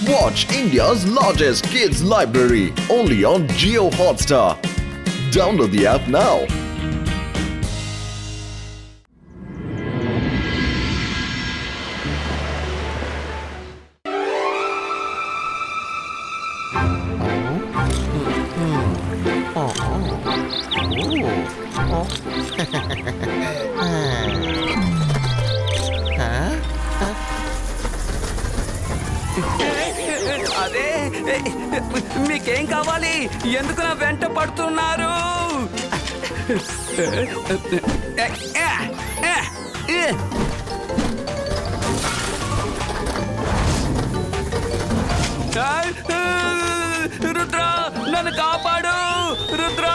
Watch India's largest kids library only on Jio Hotstar. Download the app now. అదే మీకేం కావాలి? ఎందుకు నా వెంట పడుతున్నారు? రుద్ర, నన్ను కాపాడు రుద్ర.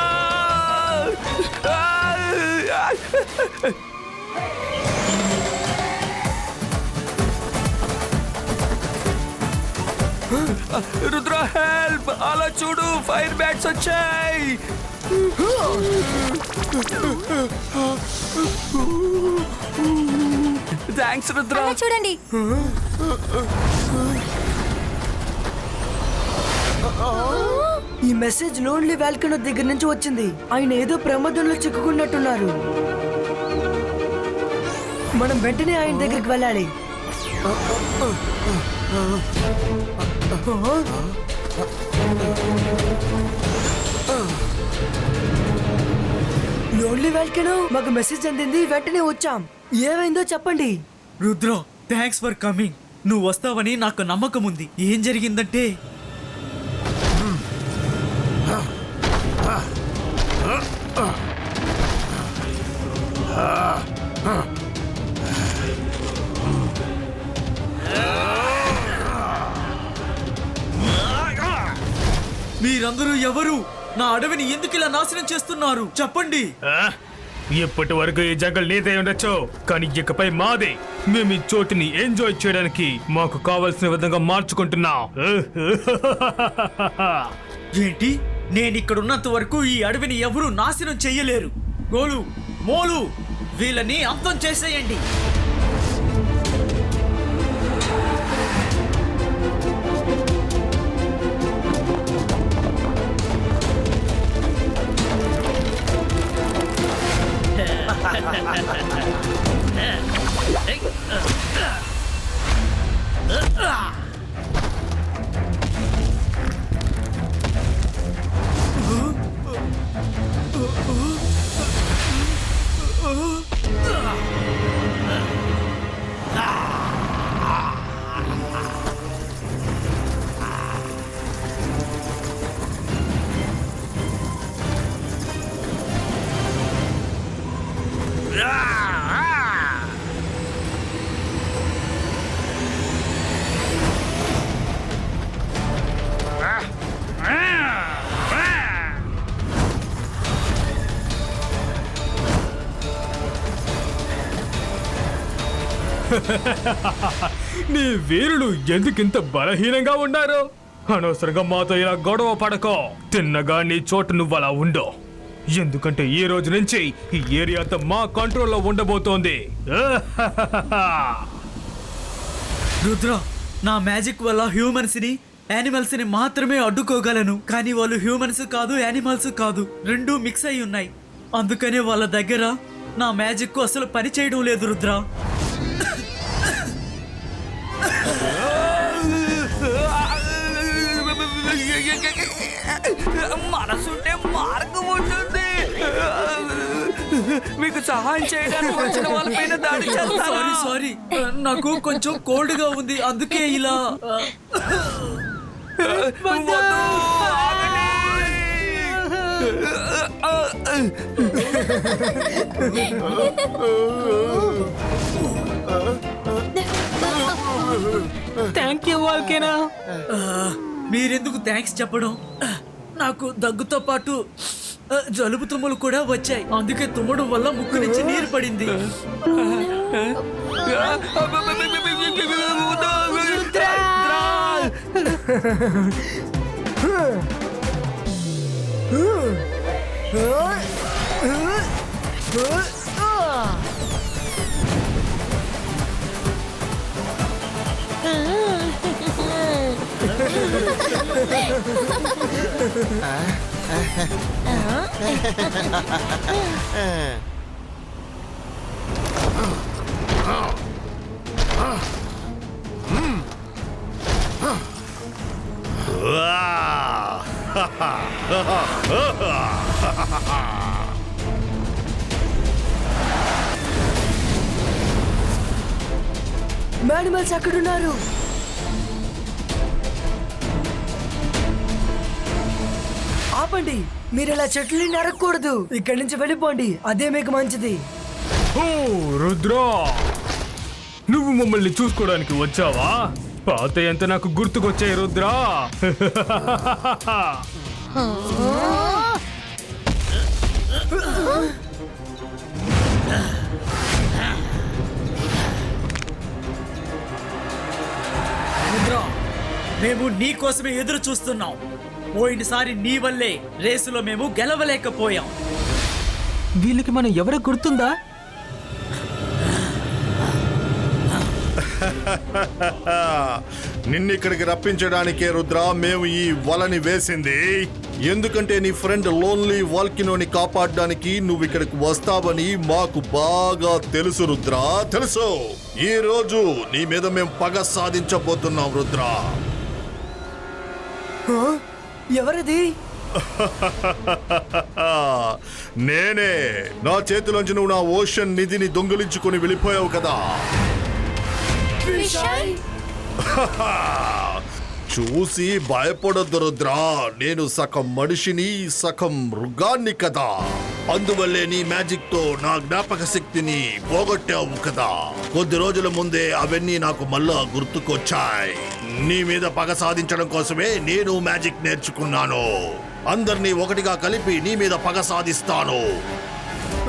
రుద్ర హెల్ప్! అలా చూడు, ఫైర్ బ్యాట్స్ వచ్చాయి. థ్యాంక్స్ రుద్ర. చూడండి, ఈ మెసేజ్ లోన్లీ వాల్కనో దగ్గర నుంచి వచ్చింది. ఆయన ఏదో ప్రమాదంలో చిక్కుకున్నట్టున్నారు. మనం వెంటనే ఆయన దగ్గరికి వెళ్ళాలి. లోన్లీ వాల్కనో, మాకు మెసేజ్ అందింది, వెంటనే వచ్చాం. ఏమైందో చెప్పండి. Rudra, thanks for coming. నువ్వు వస్తావని నాకు నమ్మకం ఉంది. ఏం జరిగిందంటే మీరందరూ ఎవరు? నా అడవిని ఎందుకు ఇలా నాశనం చేస్తున్నారు? చెప్పండి. ఇప్పటి వరకు ఈ జంగల్ నీదే ఉండొచ్చు, కానీ ఇకపై మాదే. మేము ఈ చోటుని ఎంజాయ్ చేయడానికి మాకు కావలసిన విధంగా మార్చుకుంటున్నాం. ఏంటి? నేను ఇక్కడ ఉన్నంత వరకు ఈ అడవిని ఎవరూ నాశనం చెయ్యలేరు. గోలు, మోలు, వీళ్ళని అంతం చేసేయండి. నీ వీరులు ఎందుకింత బలహీనంగా ఉన్నారు? అనవసరంగా మాతో ఇలా గొడవ పడకో. తిన్నగా నీ చోటు నువ్వు అలా ఉండో. ఎందుకంటే ఈ రోజు నుంచి ఈ ఏరియా అంతా మా కంట్రోల్లో ఉండబోతోంది. రుద్ర, నా మ్యాజిక్ వల్ల హ్యూమన్స్ ని, యానిమల్స్ ని మాత్రమే అడ్డుకోగలను. కానీ వాళ్ళు హ్యూమన్స్ కాదు, యానిమల్స్ కాదు, రెండూ మిక్స్ అయి ఉన్నాయి. అందుకనే వాళ్ళ దగ్గర నా మ్యాజిక్ అసలు పని చేయడం లేదు రుద్ర. మనసుంటే మార్గం ఉంటుంది. మీకు సహాయం చేయడానికి వచ్చిన వాళ్ళపైన దాడి చేస్తాను. సారీ, నాకు కొంచెం కోల్డ్ గా ఉంది, అందుకే ఇలా. Thank you volcano. మీరెందుకు థ్యాంక్స్ చెప్పడం? నాకు దగ్గుతో పాటు జలుబు తుమ్ములు కూడా వచ్చాయి. అందుకే తుమ్మడం వల్ల ముక్కు నుంచి నీరు పడింది. యానిమల్స్ అక్కడున్నారు. ఆపండి, మీరు ఇలా చెట్లు నరకూడదు. ఇక్కడి నుంచి వెళ్ళిపోండి, అదే మీకు మంచిది. ఓ రుద్రా, నువ్వు మమ్మల్ని చూసుకోవడానికి వచ్చావా? పాత ఎంత నాకు గుర్తుకొచ్చాయి రుద్రా. రుద్రా, మేము నీ కోసమే ఎదురు చూస్తున్నాం. పోయినసారి నీ వల్లే రేసులో మేము గెలవలేకపోయాం. వీళ్ళకి మనం ఎవరో గుర్తుందా? నిన్నిక్కడికి రప్పించడానికే రుద్ర మేము ఈ వలని వేసింది. ఎందుకంటే నీ ఫ్రెండ్ లోన్లీ వాల్కినోని కాపాడడానికి నువ్వు ఇక్కడికి వస్తావని మాకు బాగా తెలుసు రుద్ర, తెలుసు. ఈ రోజు నీ మీద మేము పగ సాధించబోతున్నాం రుద్ర. ఎవరది? నేనే. నా చేతిలోంచి నువ్వు నా ఓషన్ నిధిని దొంగిలించుకుని వెళ్ళిపోయావు కదా. చూసి భయపడొద్దు రుద్ర, నేను సగం మనిషిని సగం మృగాన్ని కదా. అందువల్లే నీ మ్యాజిక్ తో నా జ్ఞాపక శక్తిని పోగొట్టావు కదా. కొద్ది రోజుల ముందే అవన్నీ నాకు మళ్ళా గుర్తుకొచ్చాయి. నీ మీద పగ సాధించడం కోసమే నేను మ్యాజిక్ నేర్చుకున్నాను. అందరినీ ఒకటిగా కలిపి నీ మీద పగ సాధిస్తాను.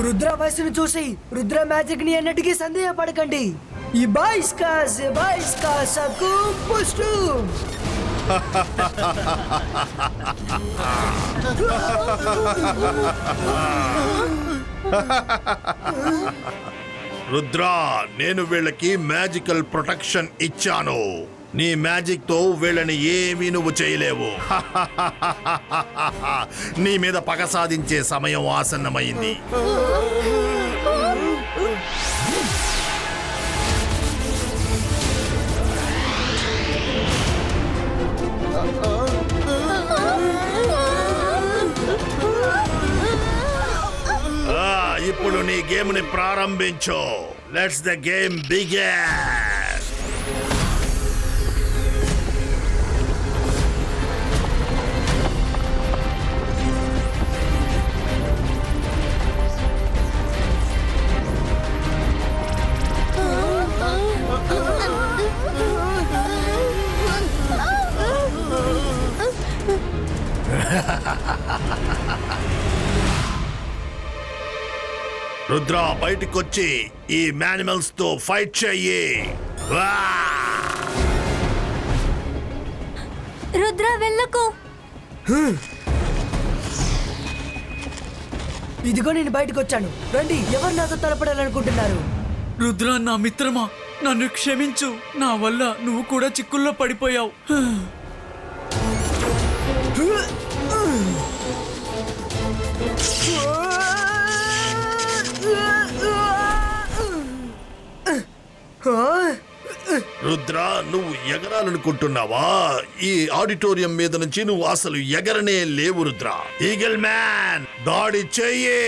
రుద్ర వయసును చూసి రుద్ర మ్యాజిక్ ని అన్నిటికీ సందేహపడకండి. ఈ బాయిస్కా సకు పుష్టు. రుద్ర, నేను వీళ్ళకి మ్యాజికల్ ప్రొటెక్షన్ ఇచ్చాను. నీ మ్యాజిక్ తో వీళ్ళని ఏమీ నువ్వు చేయలేవు. నీ మీద పగ సాధించే సమయం ఆసన్నమైంది. ఇప్పుడు నీ గేమ్ ని ప్రారంభించు. Let's the game begin. Rudra, బయటికొచ్చి ఈ యానిమల్స్ తో ఫైట్ చెయ్యి. రుద్ర, వెళ్ళకు. ఇదిగో నేను బయటకు వచ్చాను. రండి, ఎవరు నాతో తలపడాలనుకుంటున్నారు? రుద్ర, నా మిత్రమా, నన్ను క్షమించు. నా వల్ల నువ్వు కూడా చిక్కుల్లో పడిపోయావు. రుద్ర, నువ్వు ఎగరాలనుకుంటున్నావా? ఈ ఆడిటోరియం మీద నుంచి నువ్వు అసలు ఎగరనే లేవు రుద్ర. ఈగల్ మ్యాన్, దాడి చెయ్యి.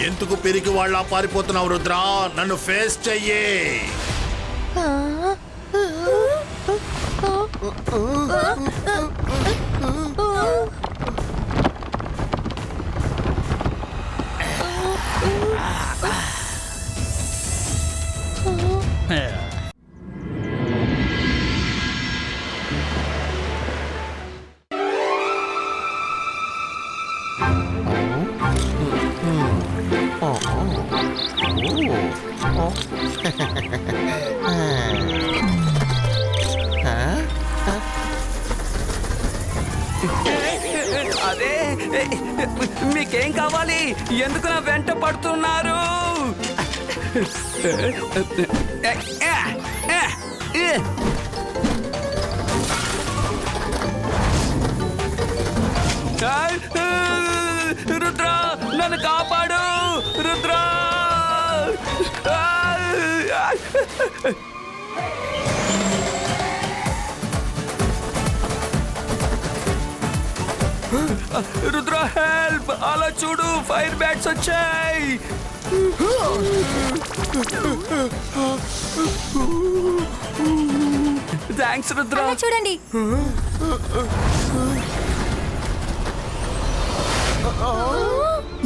ఎందుకు పెరిగి వాళ్ళ పారిపోతున్నావు రుద్ర? నన్ను ఫేస్ చెయ్యే. అదే మీకేం కావాలి? ఎందుకు నా వెంట పడుతున్నారు? రుద్ర, నన్ను కాపాడు రుద్ర. రుద్ర హెల్ప్! అలా చూడు, ఫైర్ బ్యాట్స్ వచ్చాయి. థ్యాంక్స్ రుద్ర. చూడండి,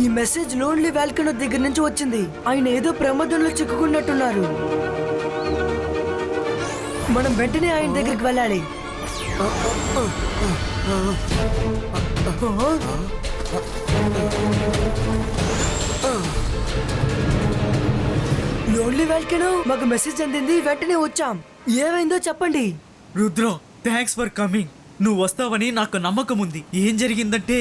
ఈ మెసేజ్ లోన్లీ వాల్కనో దగ్గర నుంచి వచ్చింది. ఆయన ఏదో ప్రమాదంలో చిక్కుకున్నట్టున్నారు. మనం వెంటనే ఆయన దగ్గరికి వెళ్ళాలి. లోన్లీ వాల్కనో, మాకు మెసేజ్ అందింది, వెంటనే వచ్చాం. ఏమైందో చెప్పండి. Rudra, thanks for coming. నువ్వు వస్తావని నాకు నమ్మకం ఉంది. ఏం జరిగిందంటే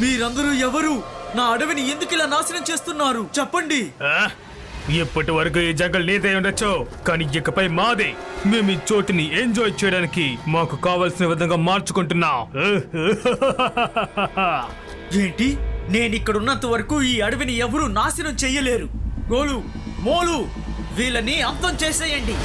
మీరందరూ ఎవరు? నా అడవిని ఎందుకు ఇలా నాశనం చేస్తున్నారు? చెప్పండి. ఇప్పటి వరకు ఈ జంగల్ నీదే ఉండొచ్చు, కానీ ఇకపై మాదే. మేము ఈ చోటుని ఎంజాయ్ చేయడానికి మాకు కావలసిన విధంగా మార్చుకుంటున్నాం. ఏంటి? నేను ఇక్కడ ఉన్నంత వరకు ఈ అడవిని ఎవరూ నాశనం చెయ్యలేరు. గోలు, మోలు, వీళ్ళని అంతం చేసేయండి.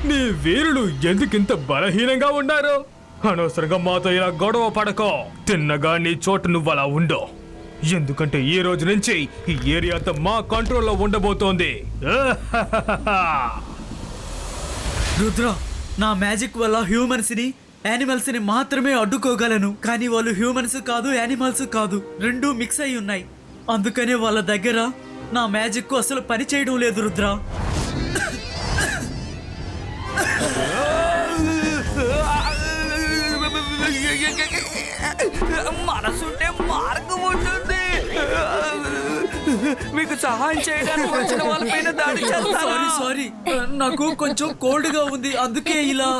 నీ వీరులు ఎందుకింత బలహీనంగా ఉన్నారు? అనవసరంగా మాతో ఇలా గొడవ పడకో. తిన్నగా నీ చోటు నువ్వు అలా ఉండో. ఎందుకంటే ఈ రోజు నుంచి ఈ ఏరియా అంతా మా కంట్రోల్లో ఉండబోతోంది. రుద్ర, నా మ్యాజిక్ వల్ల హ్యూమన్స్ ని యానిమల్స్ ని మాత్రమే అడ్డుకోగలను. కానీ వాళ్ళు హ్యూమన్స్ కాదు, యానిమల్స్ కాదు, రెండూ మిక్స్ అయి ఉన్నాయి. అందుకనే వాళ్ళ దగ్గర నా మ్యాజిక్ అసలు పని చేయడం లేదు రుద్ర. మనసుంటే మార్గం ఉంటుంది. మీకు సహాయం చేయడానికి వచ్చిన వాళ్ళపైన దాడి చేస్తాను. సారీ, నాకు కొంచెం కోల్డ్ గా ఉంది, అందుకే ఇలా.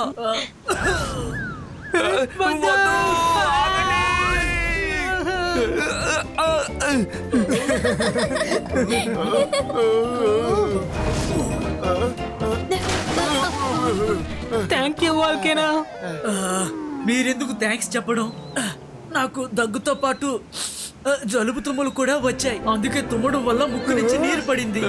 వద్దు, ఆగండి. థ్యాంక్ యూ వాల్కేనా. మీరెందుకు థ్యాంక్స్ చెప్పడం? నాకు దగ్గుతో పాటు జలుబు తుమ్ములు కూడా వచ్చాయి. అందుకే తుమ్మడం వల్ల ముక్కు నుంచి నీరు పడింది.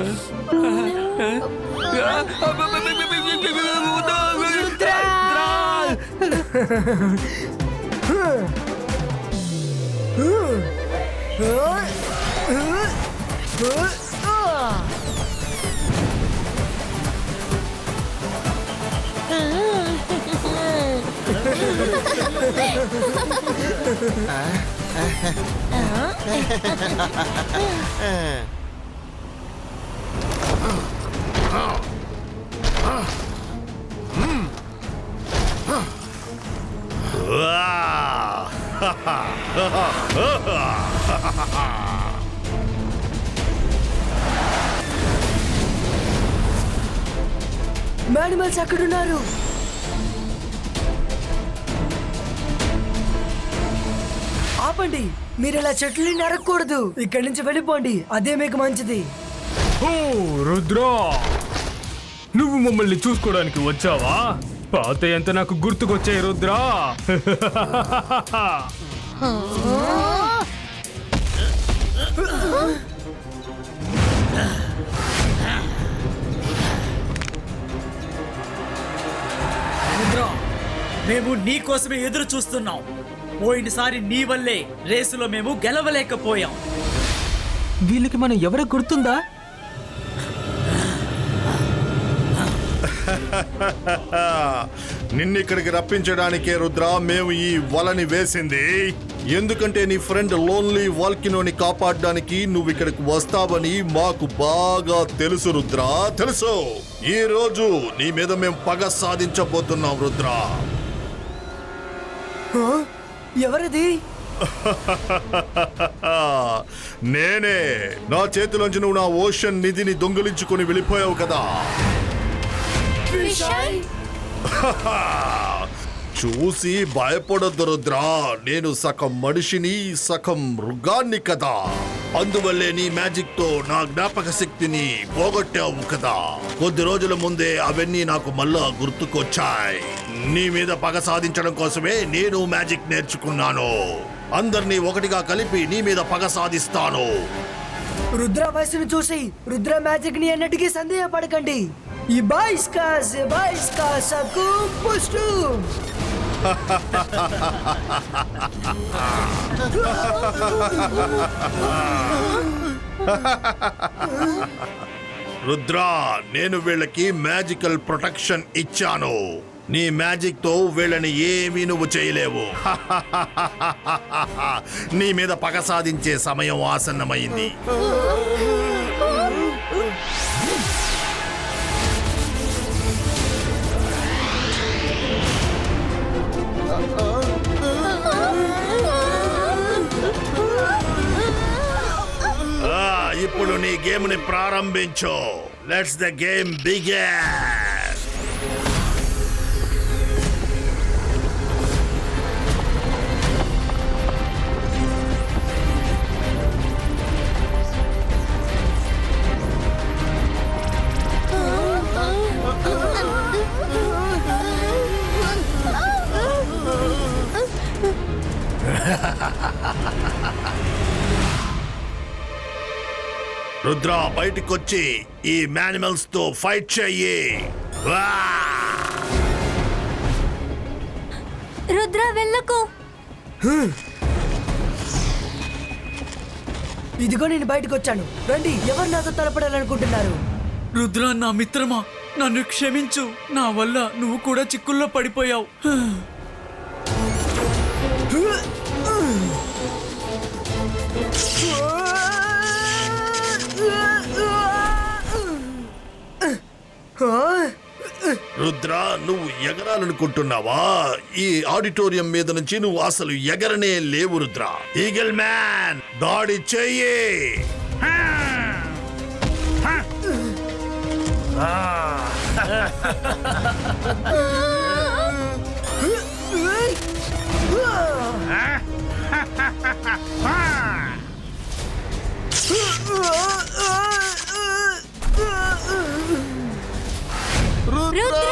యానిమల్స్ అక్కడున్నారు. ఆపండి, మీరు ఇలా చెట్లు నరకూడదు. ఇక్కడి నుంచి వెళ్ళిపోండి, అదే మీకు మంచిది. ఓ రుద్రా, నువ్వు మమ్మల్ని చూసుకోవడానికి వచ్చావా? పాత ఎంత నాకు గుర్తుకొచ్చాయి రుద్రా. రుద్రా, మేము నీ కోసమే ఎదురు చూస్తున్నాం. పోయినసారి నీ వల్లే రేసులో మేము గెలవలేకపోయాం. వీళ్ళకి మనం ఎవరో గుర్తుందా? నిన్నిక్కడికి రప్పించడానికే రుద్ర మేము ఈ వలని వేసింది. ఎందుకంటే నీ ఫ్రెండ్ లోన్లీ వాల్కినోని కాపాడడానికి నువ్వు ఇక్కడికి వస్తావని మాకు బాగా తెలుసు రుద్ర, తెలుసు. ఈ రోజు నీ మీద మేము పగ సాధించబోతున్నాం రుద్ర. ఎవరది? నేనే. నా చేతిలోంచి నువ్వు నా ఓషన్ నిధిని దొంగిలించుకుని వెళ్ళిపోయావు కదా. చూసి భయపడొద్దు రుద్ర, నేను సగం మనిషిని సగం మృగాన్ని కదా. అందువల్లే నీ మ్యాజిక్ తో నా జ్ఞాపక శక్తిని పోగొట్టావు కదా. కొద్ది రోజుల ముందే అవన్నీ నాకు మళ్ళా గుర్తుకొచ్చాయి. నీ మీద పగ సాధించడం కోసమే నేను మ్యాజిక్ నేర్చుకున్నాను. అందరినీ ఒకటిగా కలిపి నీ మీద పగ సాధిస్తాను. రుద్ర వయసును చూసి రుద్ర మ్యాజిక్ ని అన్నిటికీ సందేహపడకండి. ఈ బాయిస్కా సకు పుష్టు. రుద్ర, నేను వీళ్ళకి మ్యాజికల్ ప్రొటెక్షన్ ఇచ్చాను. నీ మ్యాజిక్ తో వీళ్ళని ఏమీ నువ్వు చేయలేవు. నీ మీద పగ సాధించే సమయం ఆసన్నమైంది. ఇప్పుడు నీ గేమ్ ని ప్రారంభించు. Let's the game begin. Rudra, బయటికొచ్చి ఈ యానిమల్స్ తో ఫైట్ చెయ్యి. రుద్ర, వెళ్ళకు. ఇదిగో నేను బయటకు వచ్చాను. రండి, ఎవరు నాతో తలపడాలనుకుంటున్నారు? రుద్ర, నా మిత్రమా, నన్ను క్షమించు. నా వల్ల నువ్వు కూడా చిక్కుల్లో పడిపోయావు. రుద్ర, నువ్వు ఎగరాలనుకుంటున్నావా? ఈ ఆడిటోరియం మీద నుంచి నువ్వు అసలు ఎగరనే లేవు రుద్ర. ఈగల్ మ్యాన్, దాడి చెయ్యి. రుద్ర,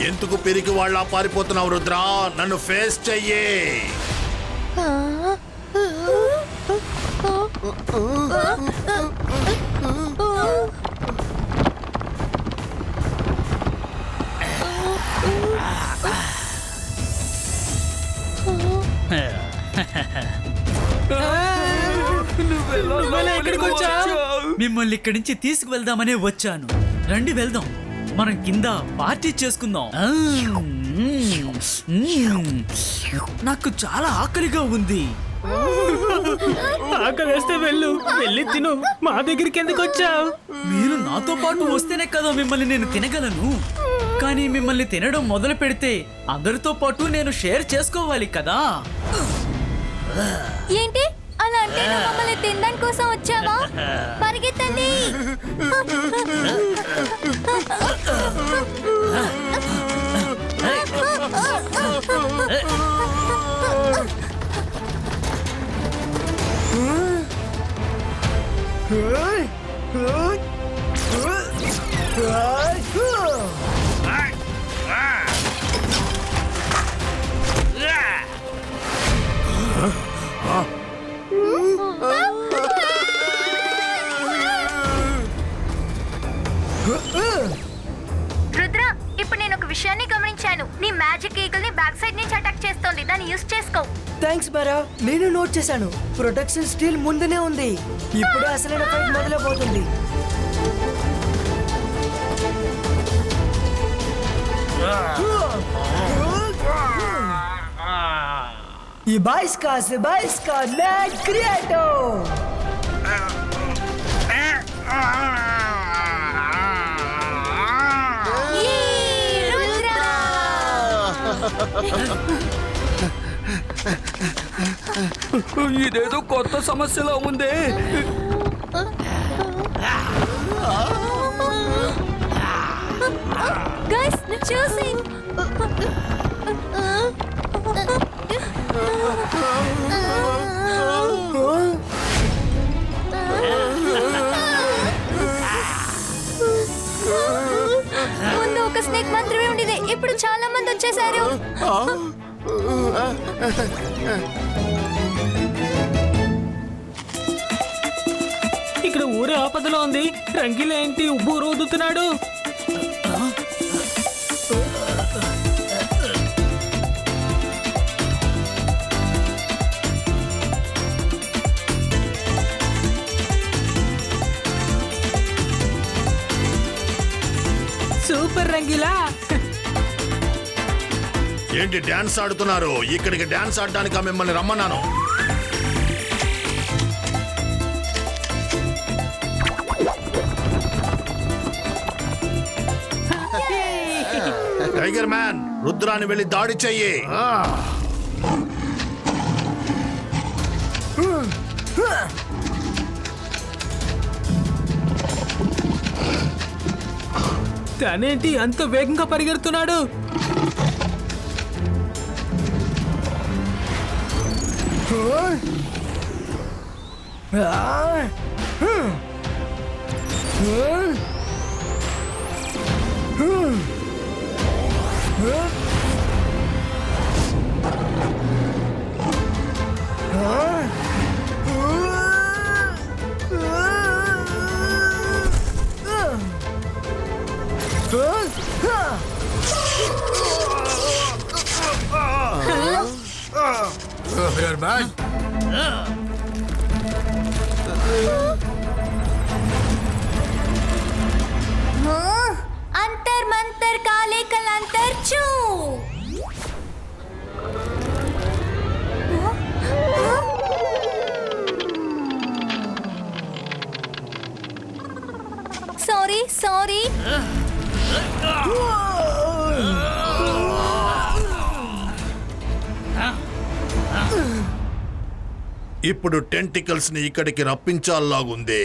ఎందుకు పెరిగి వాళ్ళ పారిపోతున్నావు రుద్ర? నన్ను ఫేస్ చెయ్యే. మిమ్మల్ని ఇక్కడి నుంచి తీసుకువెళ్దామనే వచ్చాను. రండి వెళ్దాం, మనం కింద పార్టీ చేసుకుందాం. నాకు చాలా ఆకలిగా ఉంది. ఆకలి వేస్తే వెళ్ళి తిను. మా దగ్గరికి ఎందుకు వచ్చావు? మీరు నాతో పాటు వస్తేనే కదా మిమ్మల్ని నేను తినగలను. కానీ మిమ్మల్ని తినడం మొదలు పెడితే అందరితో పాటు నేను షేర్ చేసుకోవాలి కదా. ఏంటి అలా అంటే నువ్వు మమ్మల్ని తినడం కోసం వచ్చావా? పరిగెత్తండి. రుద్ర, ఇప్పుడు నేను ఒక విషయాన్ని గమనించాను. నీ మ్యాజిక్ ఈగల్ ని బ్యాక్ సైడ్ నుంచి అటాక్ చేస్తోంది. దాన్ని యూజ్ చేసుకో. థ్యాంక్స్ బారా, నేను నోట్ చేశాను. ప్రొటెక్షన్ స్టీల్ ముందునే ఉంది. ఇప్పుడే అసలైన ఫైట్ మొదలైపోతుంది. ఈ బాయ్స్ కా మ్యాచ్ క్రియేటో. ఇదేదో కొత్త సమస్యలా ఉంది. గైస్ చూసి ముందు ఒక స్నేక్ మాత్రమే ఉండేది, ఇప్పుడు చాలా మంది వచ్చేసారు. ఇక్కడ ఊరే ఆపదలో ఉంది. రంగిల ఏంటి ఉబ్బు ఊదుతున్నాడు? సూపర్ రంగిలా. ఏంటి డాన్స్ ఆడుతున్నారు? ఇక్కడికి డాన్స్ ఆడడానికి మిమ్మల్ని రమ్మన్నాను. టైగర్ మ్యాన్, రుద్రాన్ని వెళ్ళి దాడి చెయ్యి. తనేంటి అంత వేగంగా పరిగెడుతున్నాడు? अंतर मंतर काले कलांतर चू. सॉरी ఇప్పుడు టెంటికల్స్ ని ఇక్కడికి రప్పించాలాగుంది.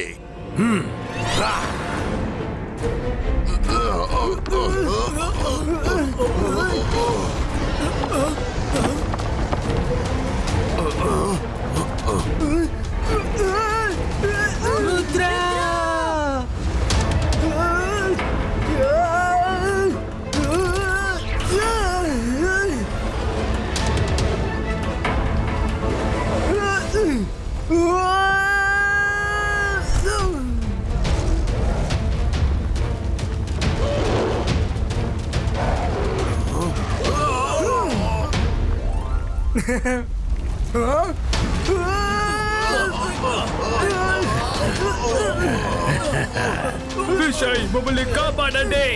ఫిష్ ఐ మమ్మల్ని కాపాడండి.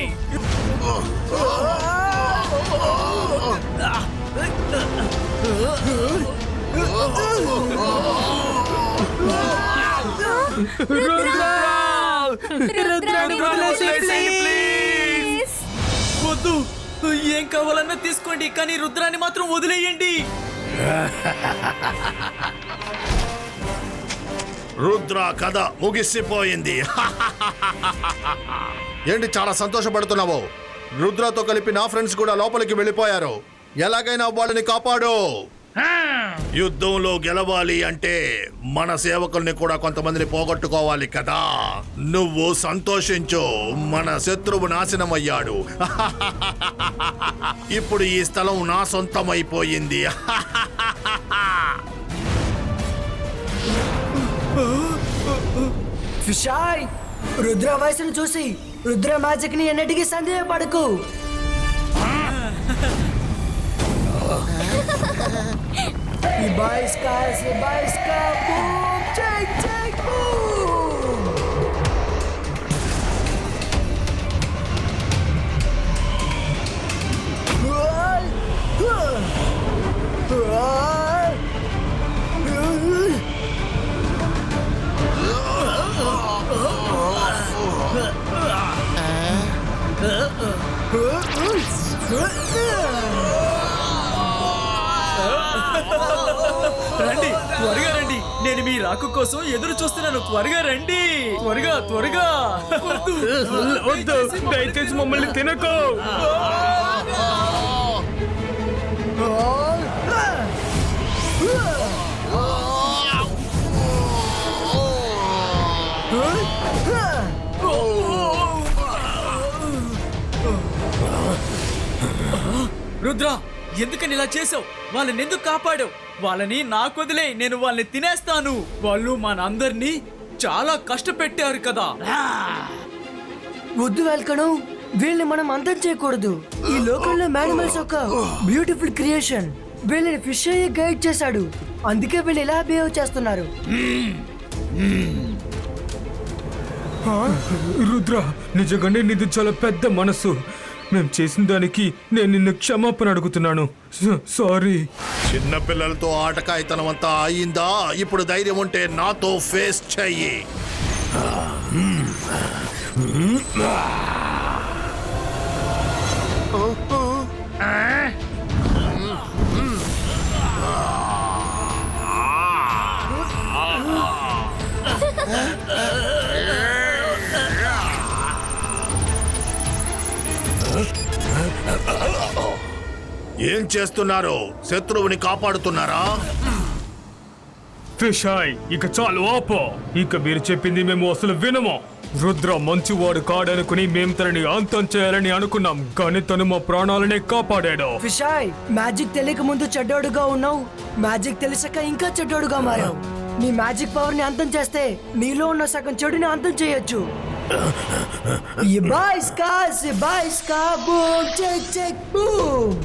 వద్దు, ఏం కావాలన్నా తీసుకోండి, కానీ రుద్రాన్ని మాత్రం వదిలేయండి. రుద్ర కథ ముగిసిపోయింది. ఏంటి చాలా సంతోషపడుతున్నావు? రుద్రతో కలిపి నా ఫ్రెండ్స్ కూడా లోపలికి వెళ్ళిపోయారు. ఎలాగైనా వాళ్ళని కాపాడు. యుద్ధంలో గెలవాలి అంటే మన సేవకుల్ని కూడా కొంతమందిని పోగొట్టుకోవాలి కదా. నువ్వు సంతోషించు, మన శత్రువు నాశనం అయ్యాడు. ఇప్పుడు ఈ స్థలం నా సొంతమైపోయింది. ఫిషాయ్, రుద్ర వయసును చూసి రుద్ర మ్యాజిక్ ని ఎన్నటికీ సందేహపడకు. రండి, త్వరగా రండి. నేను మీ రాకు కోసం ఎదురు చూస్తున్నాను. త్వరగా రండి, త్వరగా త్వరగా. వద్దు, దయచేసి మమ్మల్ని తినకు. రుద్ర, ఎందుకని ఇలా చేసావు? వాళ్ళని ఎందుకు కాపాడావు? వాళ్ళని నాకు వదిలే, నేను వాళ్ళని తినేస్తాను. వాళ్ళు మనందరినీ చాలా కష్టపెట్టారు కదా. వద్దు వెల్కను, వీళ్ళని మనం అంతం చేయకూడదు. ఈ లోకంలో యానిమల్స్ ఒక బ్యూటిఫుల్ క్రియేషన్. వీళ్ళని ఫిష్ అయ్యే గైడ్ చేశాడు, అందుకే వీళ్ళు ఇలా బిహేవ్ చేస్తున్నారు. రుద్ర, నిజంగానే నీది చాలా పెద్ద మనసు. మేము చేసిన దానికి నేను నిన్ను క్షమాపణ అడుగుతున్నాను. సారీ. చిన్న పిల్లలతో ఆటకాయితనం అంతా అయిందా? ఇప్పుడు ధైర్యం ఉంటే నాతో ఫేస్ చెయ్యి. ఏం చేస్తున్నారు? శత్రువుని కాపాడుతున్నారా? ఫిష్ ఐ, ఇక చాలు ఆపో. ఇక మీరు చెప్పింది మేము అసలు వినము. రుద్ర మంచివాడు కాడనుకుని మేము తనని అంతం చేయాలని అనుకున్నాం, కానీ తను మా ప్రాణాలనే కాపాడాడు. ఫిషాయ్, మ్యాజిక్ తెలియక ముందు చెడ్డోడుగా ఉన్నావు, మ్యాజిక్ తెలిసాక ఇంకా చెడ్డోడుగా మారావు. నీ మ్యాజిక్ పవర్ ని అంతం చేస్తే నీలో ఉన్న సగం చెడుని అంతం చేయొచ్చు. Boom check check boom.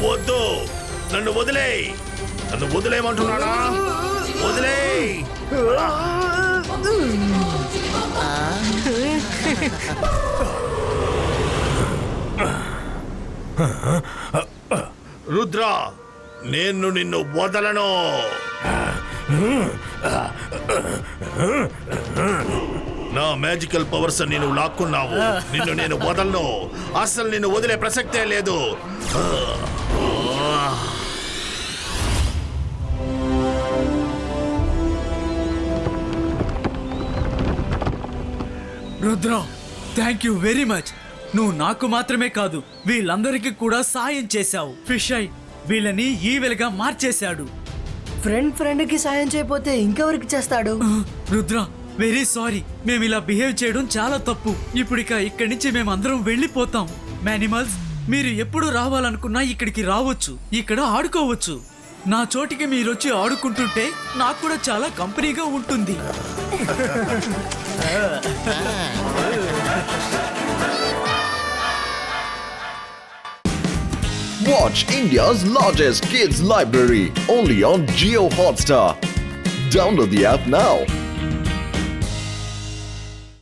వద్దు, నన్ను వదిలేయ్. నన్ను వదిలేయమంటున్నానా? వదిలేయ్. రుద్ర, నేను నిన్ను వదలను. నా మ్యాజికల్ పవర్స్ నేను లాక్కున్నావు. నిన్ను నేను వదలను. అసలు నిన్ను వదిలే ప్రసక్తే లేదు. Rudra, thank you very much. నువ్వు నాకు మాత్రమే కాదు, వీళ్ళందరికీ కూడా సాయం చేశావు. ఫిష్ ఐ వీళ్ళని ఈవెల్గా మార్చేశాడు. ఫ్రెండ్ కి సాయం చేయకపోతే ఇంకెవరికి చేస్తాడు? Rudra, very sorry. మేము ఇలా బిహేవ్ చేయడం చాలా తప్పు. ఇప్పుడిక ఇక్కడి నుంచి మేమందరం వెళ్ళిపోతాం. యానిమల్స్, మీరు ఎప్పుడు రావాలనుకున్నా ఇక్కడికి రావచ్చు, ఇక్కడ ఆడుకోవచ్చు. నా చోటికి మీరొచ్చి ఆడుకుంటుంటే నాకు కూడా చాలా కంపెనీగా ఉంటుంది. Watch India's largest kids library only on Geo Hotstar. Download the app now.